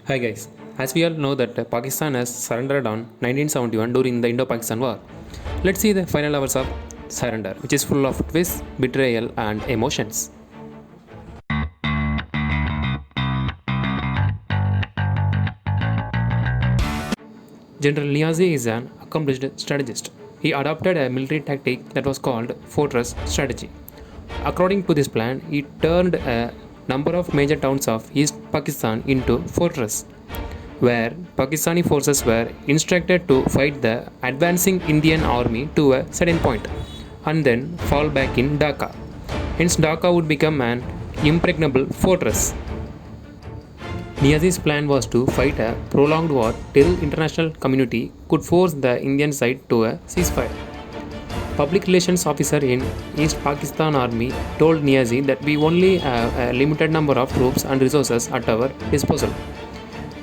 Hi guys, as we all know that Pakistan has surrendered on 1971 during the Indo-Pakistan War. Let's see the final hours of surrender, which is full of twists, betrayal and emotions. General Niazi is an accomplished strategist. He adopted a military tactic that was called fortress strategy. According to this plan, he turned a number of major towns of East Pakistan into fortress, where Pakistani forces were instructed to fight the advancing Indian army to a certain point and then fall back in Dhaka. Hence, Dhaka would become an impregnable fortress. Niazi's plan was to fight a prolonged war till international community could force the Indian side to a ceasefire. Public relations officer in East Pakistan Army told Niazi that we only have a limited number of troops and resources at our disposal.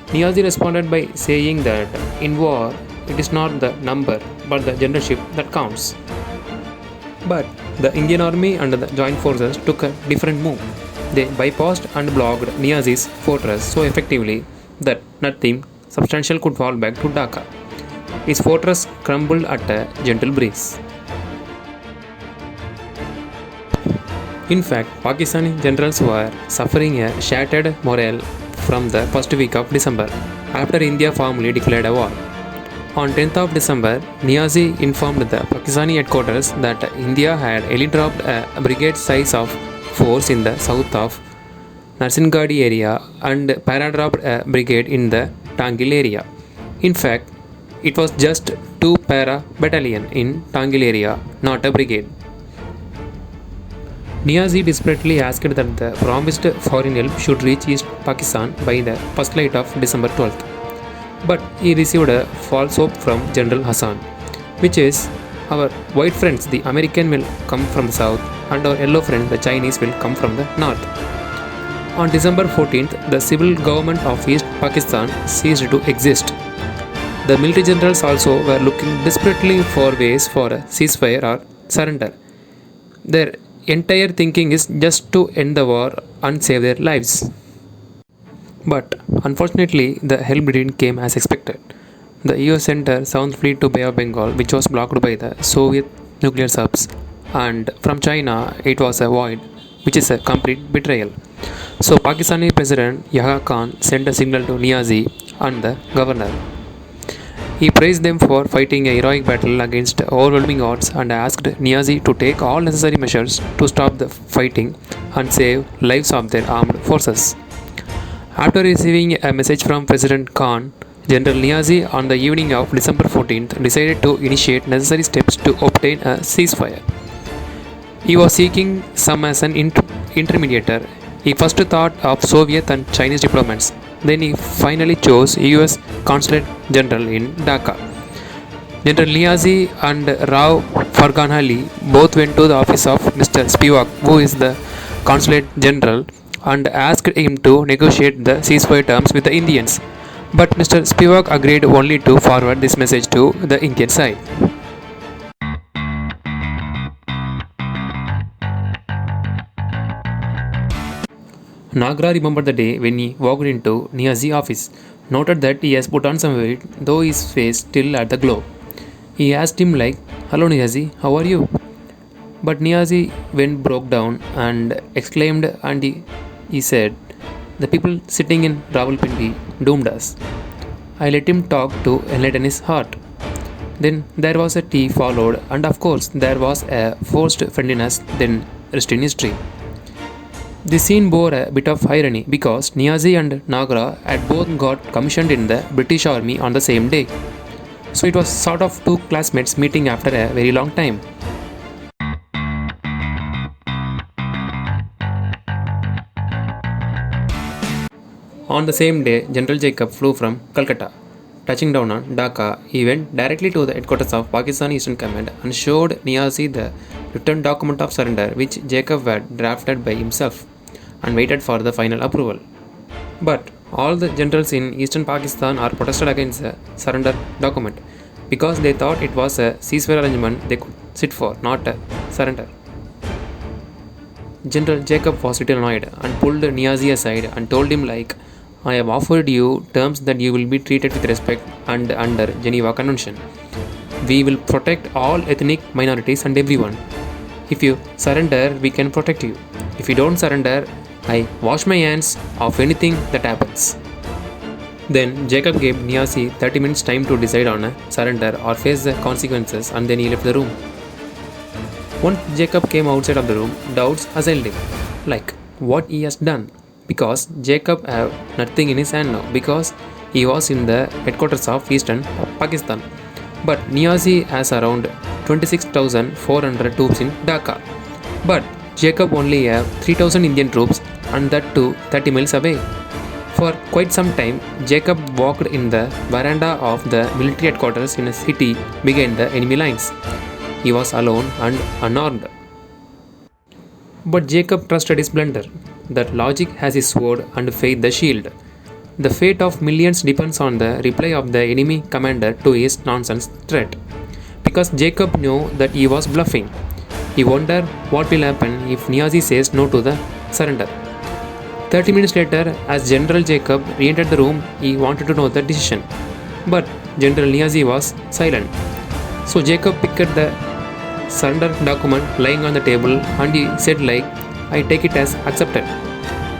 Niazi responded by saying that in war, it is not the number but the generalship that counts. But the Indian Army and the joint forces took a different move. They bypassed and blocked Niazi's fortress so effectively that nothing substantial could fall back to Dhaka. His fortress crumbled at a gentle breeze. In fact, Pakistani generals were suffering a shattered morale from the first week of December, after India formally declared a war. On 10th of December, Niazi informed the Pakistani headquarters that India had heli-dropped a brigade size of force in the south of Narsingadi area and para-dropped a brigade in the Tangil area. In fact, it was just two para-battalion in Tangil area, not a brigade. Niazi desperately asked that the promised foreign help should reach East Pakistan by the first light of December 12th. But he received a false hope from General Hassan, which is, our white friends, the American will come from the south, and our yellow friends, the Chinese, will come from the north. On December 14th, the civil government of East Pakistan ceased to exist. The military generals also were looking desperately for ways for a ceasefire or surrender. Their entire thinking is just to end the war and save their lives. But unfortunately, the help didn't come as expected. The US sent a South Fleet to Bay of Bengal, which was blocked by the Soviet nuclear subs, and from China, it was a void, which is a complete betrayal. So, Pakistani President Yahya Khan sent a signal to Niazi and the governor. He praised them for fighting a heroic battle against overwhelming odds and asked Niazi to take all necessary measures to stop the fighting and save lives of their armed forces. After receiving a message from President Khan, General Niazi on the evening of December 14th decided to initiate necessary steps to obtain a ceasefire. He was seeking some as an intermediator. He first thought of Soviet and Chinese diplomats. Then he finally chose US Consulate General in Dhaka. General Niazi and Rao Fargan Ali both went to the office of Mr. Spivak, who is the Consulate General, and asked him to negotiate the ceasefire terms with the Indians. But Mr. Spivak agreed only to forward this message to the Indian side. Nagra remembered the day when he walked into Niazi's office, noted that he has put on some weight, though his face still had the glow. He asked him like, "Hello Niazi, how are you?" But Niazi went broke down and exclaimed, and he said, "The people sitting in Rawalpindi doomed us." I let him talk to enlighten his heart. Then there was a tea followed, and of course there was a forced friendliness, then rest in history. This scene bore a bit of irony because Niazi and Nagra had both got commissioned in the British Army on the same day. So it was sort of two classmates meeting after a very long time. On the same day, General Jacob flew from Calcutta. Touching down on Dhaka, he went directly to the headquarters of Pakistan Eastern Command and showed Niazi the written document of surrender which Jacob had drafted by himself and waited for the final approval. But all the generals in Eastern Pakistan are protested against the surrender document because they thought it was a ceasefire arrangement they could sit for, not a surrender. General Jacob was little annoyed and pulled Niazi aside and told him like, I have offered you terms that you will be treated with respect and under Geneva Convention. We will protect all ethnic minorities and everyone. If you surrender, we can protect you. If you don't surrender, I wash my hands of anything that happens. Then Jacob gave Niazi 30 minutes time to decide on a surrender or face the consequences, and then he left the room. Once Jacob came outside of the room, doubts assailed him, like what he has done. Because Jacob have nothing in his hand now, because he was in the headquarters of Eastern Pakistan. But Niazi has around 26,400 troops in Dhaka. But Jacob only have 3,000 Indian troops, and that too 30 miles away. For quite some time, Jacob walked in the veranda of the military headquarters in a city behind the enemy lines. He was alone and unarmed. But Jacob trusted his blunder, that logic has his sword and faith the shield. The fate of millions depends on the reply of the enemy commander to his nonsense threat. Because Jacob knew that he was bluffing, he wondered what will happen if Niazi says no to the surrender. 30 minutes later, as General Jacob re-entered the room, he wanted to know the decision. But General Niazi was silent. So Jacob picked the surrender document lying on the table and he said like, I take it as accepted.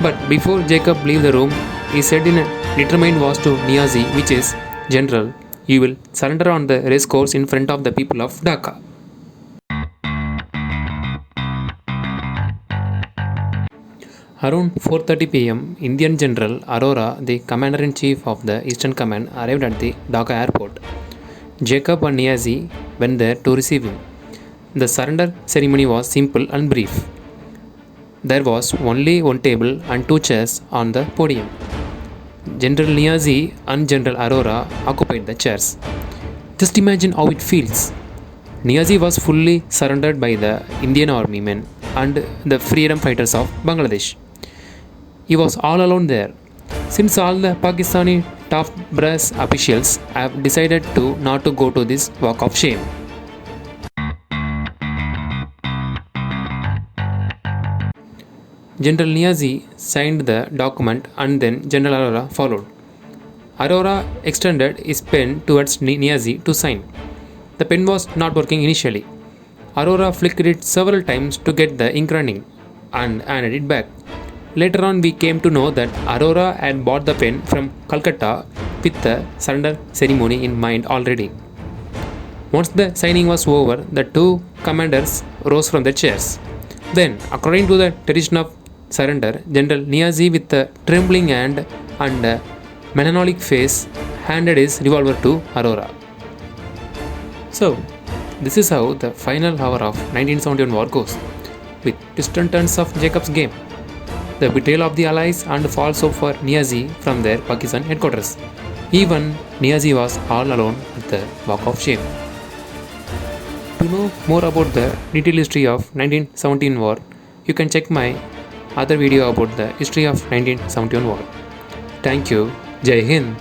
But before Jacob leave the room, he said in a determined voice to Niazi, which is, General, you will surrender on the race course in front of the people of Dhaka. Around 4:30 p.m., Indian General Arora, the Commander-in-Chief of the Eastern Command, arrived at the Dhaka airport. Jacob and Niazi went there to receive him. The surrender ceremony was simple and brief. There was only one table and two chairs on the podium. General Niazi and General Arora occupied the chairs. Just imagine how it feels. Niazi was fully surrendered by the Indian army men and the freedom fighters of Bangladesh. He was all alone there. Since all the Pakistani top brass officials have decided to not to go to this walk of shame. General Niazi signed the document and then General Arora followed. Arora extended his pen towards Niazi to sign. The pen was not working initially. Arora flicked it several times to get the ink running and handed it back. Later on, we came to know that Arora had bought the pen from Calcutta with the surrender ceremony in mind already. Once the signing was over, the two commanders rose from their chairs. Then, according to the tradition of surrender, General Niazi with a trembling hand and a melancholic face handed his revolver to Arora. So, this is how the final hour of 1971 war goes, with twists and turns of Jacob's game, the betrayal of the Allies and false hope for Niazi from their Pakistan headquarters. Even Niazi was all alone at the walk of shame. To know more about the detailed history of 1917 war, you can check my other video about the history of 1971 war. Thank you. Jai Hind.